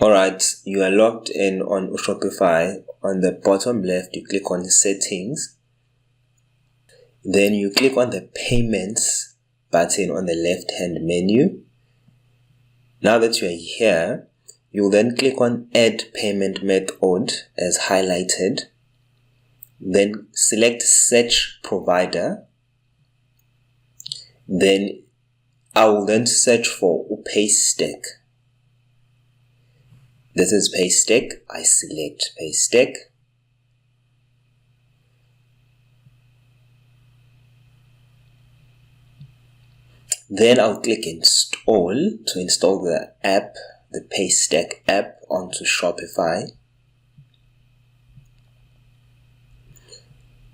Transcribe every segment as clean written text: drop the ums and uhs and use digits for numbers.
Alright, you are logged in on Shopify. On the bottom left, you click on Settings. Then you click on the Payments button on the left-hand menu. Now that you are here, you'll then click on Add Payment Method as highlighted. Then select Search Provider. Then I will then search for Paystack. This is Paystack. I select Paystack. Then I'll click Install to install the app, the Paystack app, onto Shopify.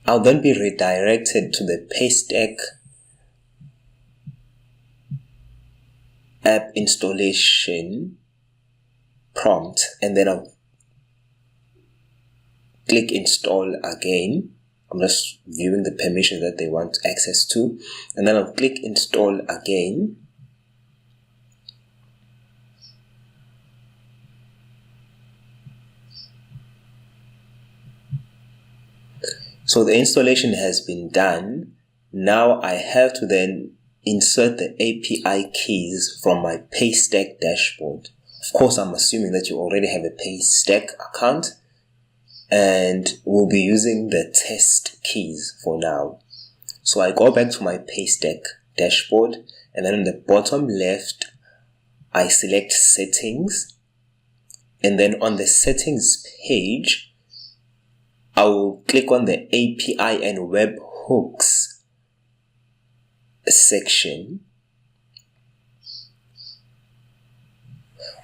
I'll then be redirected to the Paystack app installation prompt, and then I'll click Install again. I'm just viewing the permissions that they want access to, and then I'll click Install again. So the installation has been done. Now I have to then insert the API keys from my Paystack dashboard. Of course, I'm assuming that you already have a Paystack account, and we'll be using the test keys for now. So I go back to my Paystack dashboard, and then on the bottom left, I select Settings, and then on the Settings page, I will click on the API and Webhooks section.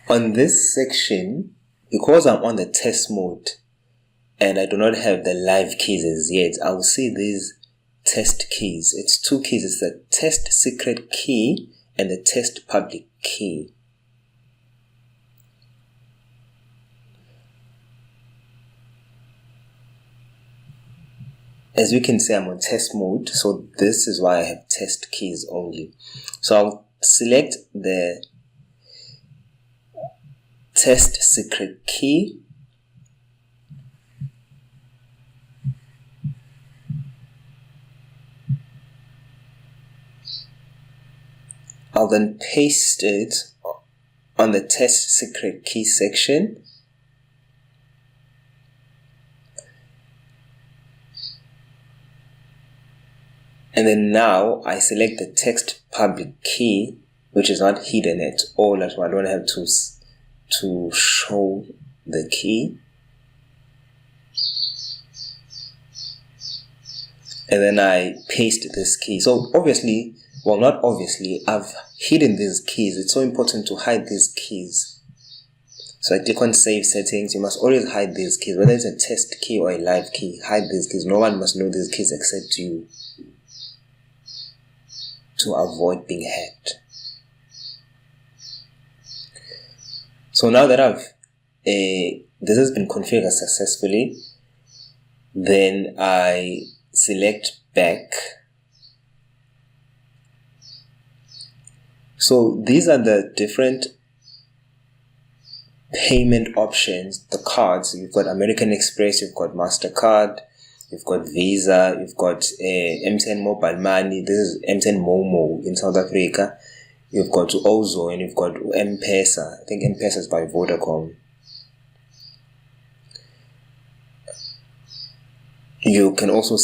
On this section, because I'm on the test mode and I do not have the live keys as yet, I will see these test keys. It's two keys. It's the test secret key and the test public key. As you can see, I'm on test mode, so this is why I have test keys only. So I'll select the test secret key. I'll then paste it on the test secret key section. And then now I select the text public key, which is not hidden at all. That's why I don't have to show the key. And then I paste this key. So obviously, well, not obviously, I've hidden these keys. It's so important to hide these keys. So I click on Save Settings. You must always hide these keys. Whether it's a test key or a live key, hide these keys. No one must know these keys except you, to avoid being hacked. So now that this has been configured successfully, then I select back. So these are the different payment options, the cards. You've got American Express, you've got MasterCard, you've got Visa, you've got M10 Mobile Money. This is M10 Momo in South Africa. You've got Ozo, and you've got M-Pesa. I think M-Pesa is by Vodacom. You can also,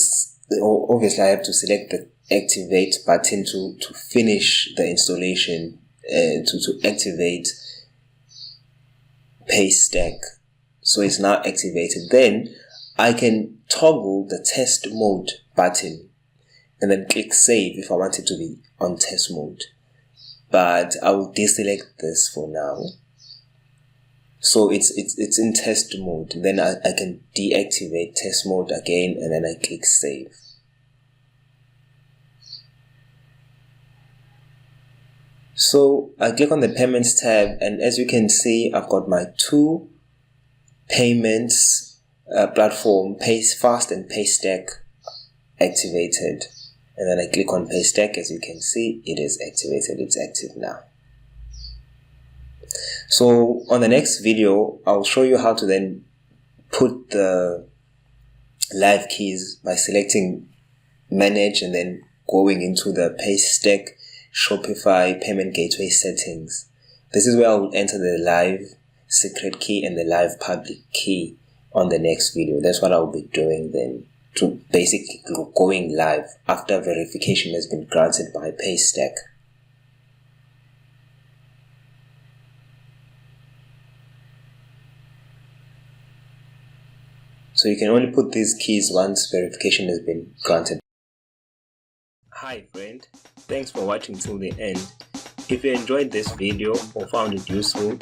obviously I have to select the activate button to finish the installation, to activate Paystack. So it's now activated. Then I can toggle the test mode button and then click save if I want it to be on test mode. But I will deselect this for now. So it's in test mode. Then I can deactivate test mode again, and then I click save. So I click on the payments tab, and as you can see, I've got my two payments platform, Payfast and Paystack, activated. and then I click on Paystack. As you can see, it is activated. It's active now. So on the next video, I'll show you how to then put the live keys by selecting manage and then going into the Paystack Shopify payment gateway settings. This is where I'll enter the live secret key and the live public key on the next video. That's what I'll be doing then, to basically going live after verification has been granted by Paystack. So you can only put these keys once verification has been granted. Hi friend, thanks for watching till the end. If you enjoyed this video or found it useful,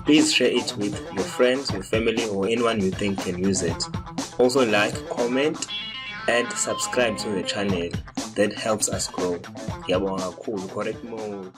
please share it with your friends, your family, or anyone you think can use it. Also like, comment, and subscribe to the channel. That helps us grow. Correct mode.